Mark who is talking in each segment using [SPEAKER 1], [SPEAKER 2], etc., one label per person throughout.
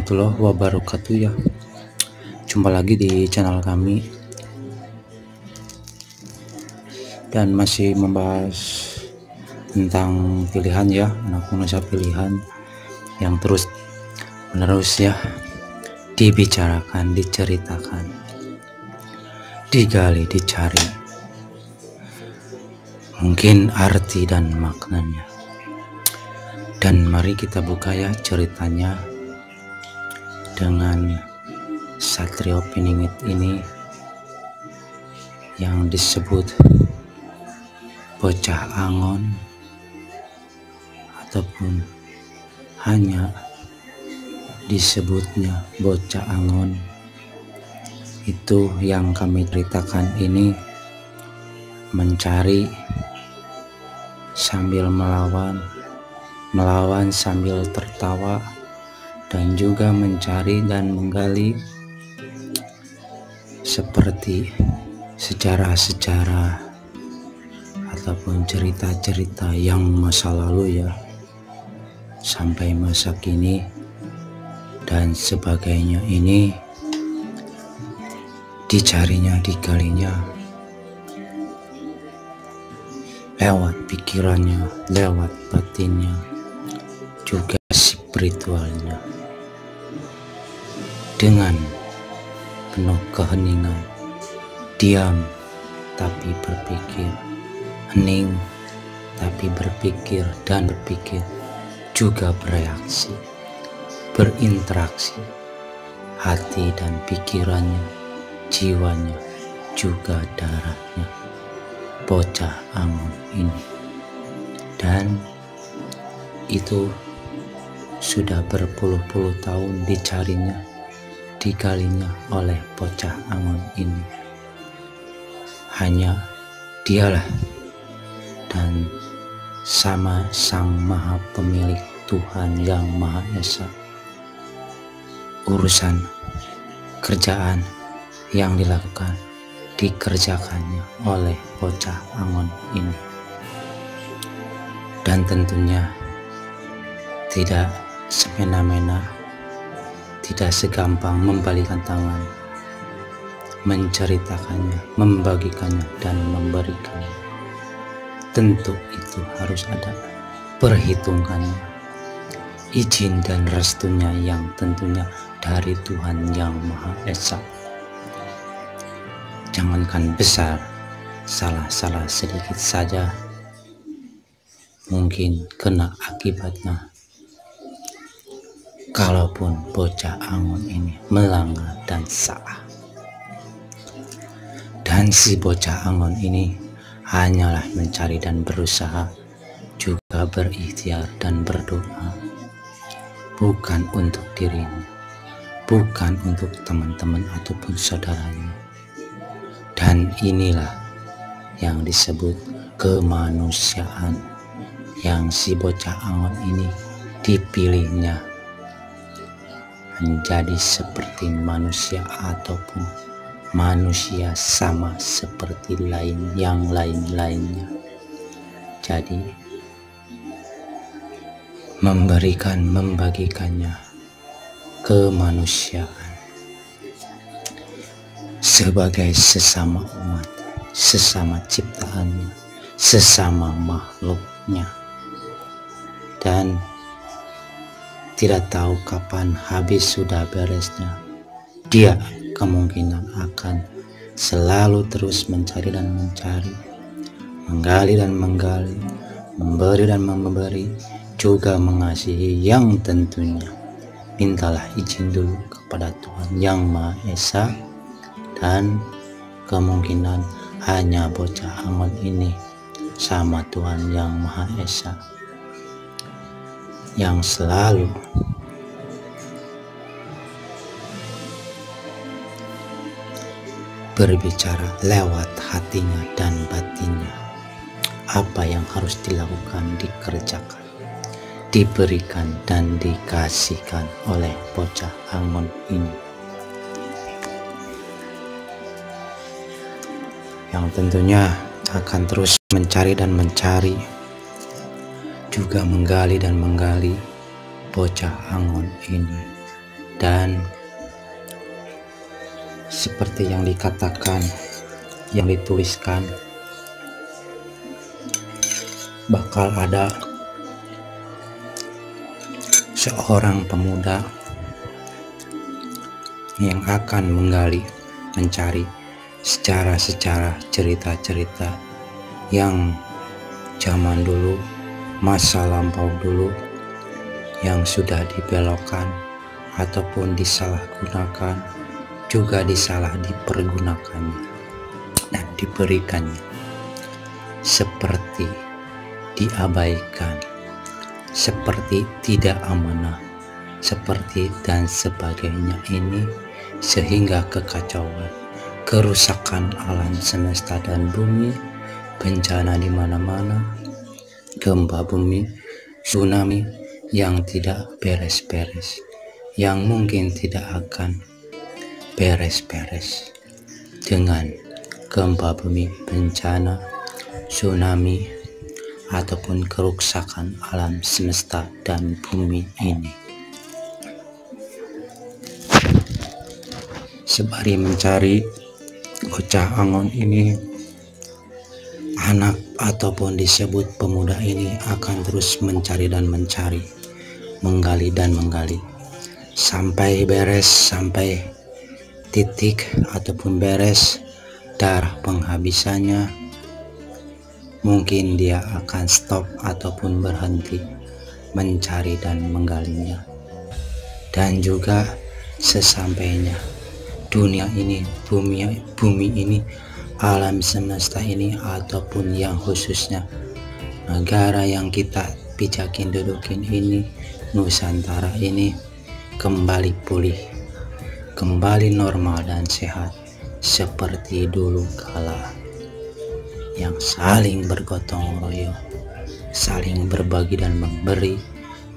[SPEAKER 1] warahmatullahi wabarakatuh ya. Jumpa lagi di channel kami dan masih membahas tentang pilihan ya, anak manusia pilihan yang terus menerus ya dibicarakan, diceritakan, digali, dicari mungkin arti dan maknanya. Dan mari kita buka ya ceritanya dengan Satrio Piningit ini yang disebut bocah angon ataupun hanya disebutnya bocah angon. Itu yang kami ceritakan ini mencari sambil melawan sambil tertawa, dan juga mencari dan menggali seperti sejarah-sejarah ataupun cerita-cerita yang masa lalu ya, sampai masa kini dan sebagainya. Ini dicarinya, digalinya lewat pikirannya, lewat batinnya, juga spiritualnya, dengan penuh keheningan, diam tapi berpikir, hening tapi berpikir, dan berpikir juga bereaksi, berinteraksi, hati dan pikirannya, jiwanya, juga darahnya bocah angon ini. Dan itu sudah berpuluh-puluh tahun dicarinya, digalinya oleh bocah angon ini. Hanya dialah dan sama Sang Maha Pemilik Tuhan Yang Maha Esa, urusan kerjaan yang dilakukan dikerjakannya oleh bocah angon ini. Dan tentunya tidak semena-mena, tidak segampang membalikkan tangan, menceritakannya, membagikannya, dan memberikannya. Tentu itu harus ada perhitungannya, izin dan restunya yang tentunya dari Tuhan Yang Maha Esa. Jangankan besar, salah-salah sedikit saja mungkin kena akibatnya. Kalaupun bocah angon ini melanggar dan salah, dan si bocah angon ini hanyalah mencari dan berusaha, juga berikhtiar dan berdoa, bukan untuk dirinya, bukan untuk teman-teman ataupun saudaranya. Dan inilah yang disebut kemanusiaan, yang si bocah angon ini dipilihnya menjadi seperti manusia ataupun manusia sama seperti yang lain-lainnya. Jadi membagikannya kemanusiaan sebagai sesama umat, sesama ciptaannya, sesama makhluknya. Dan tidak tahu kapan habis sudah beresnya. Dia kemungkinan akan selalu terus mencari dan mencari, menggali dan menggali, memberi dan memberi, juga mengasihi, yang tentunya mintalah izin dulu kepada Tuhan Yang Maha Esa. Dan kemungkinan hanya bocah angon ini sama Tuhan Yang Maha Esa yang selalu berbicara lewat hatinya dan batinnya. Apa yang harus dilakukan, dikerjakan, diberikan dan dikasihkan oleh bocah angon ini, yang tentunya akan terus mencari dan mencari, juga menggali dan menggali bocah angon ini Dan seperti yang dikatakan, yang dituliskan, bakal ada seorang pemuda yang akan menggali, mencari secara cerita-cerita yang zaman dulu, masa lampau dulu, yang sudah dibelokkan ataupun disalahgunakan, juga dipergunakan dan diberikannya, seperti diabaikan, seperti tidak amanah, seperti dan sebagainya ini, sehingga kekacauan, kerusakan alam semesta dan bumi, bencana di mana-mana, gempa bumi, tsunami yang tidak beres-beres, yang mungkin tidak akan beres-beres dengan gempa bumi, bencana, tsunami, ataupun kerusakan alam semesta dan bumi ini. Sembari mencari bocah Angon ini, anak ataupun disebut pemuda ini akan terus mencari dan mencari, menggali dan menggali, sampai beres, sampai titik ataupun beres darah penghabisannya. Mungkin dia akan stop ataupun berhenti mencari dan menggalinya. Dan juga sesampainya dunia ini, bumi ini, alam semesta ini, ataupun yang khususnya negara yang kita pijakin dudukin ini, Nusantara ini, kembali pulih, kembali normal dan sehat seperti dulu kala, yang saling bergotong royong, saling berbagi dan memberi,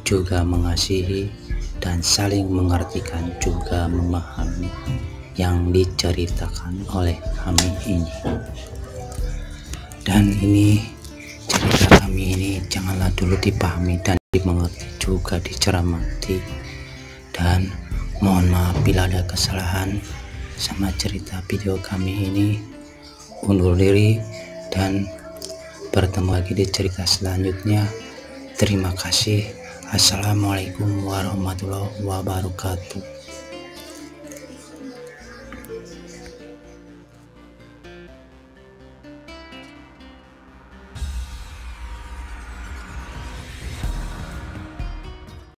[SPEAKER 1] juga mengasihi dan saling mengartikan, juga memahami yang diceritakan oleh kami ini. Dan ini, cerita kami ini janganlah dulu dipahami dan dimengerti, juga dicermati. Dan mohon maaf bila ada kesalahan sama cerita video kami ini. Undur diri dan bertemu lagi di cerita selanjutnya. Terima kasih. Assalamualaikum warahmatullahi wabarakatuh.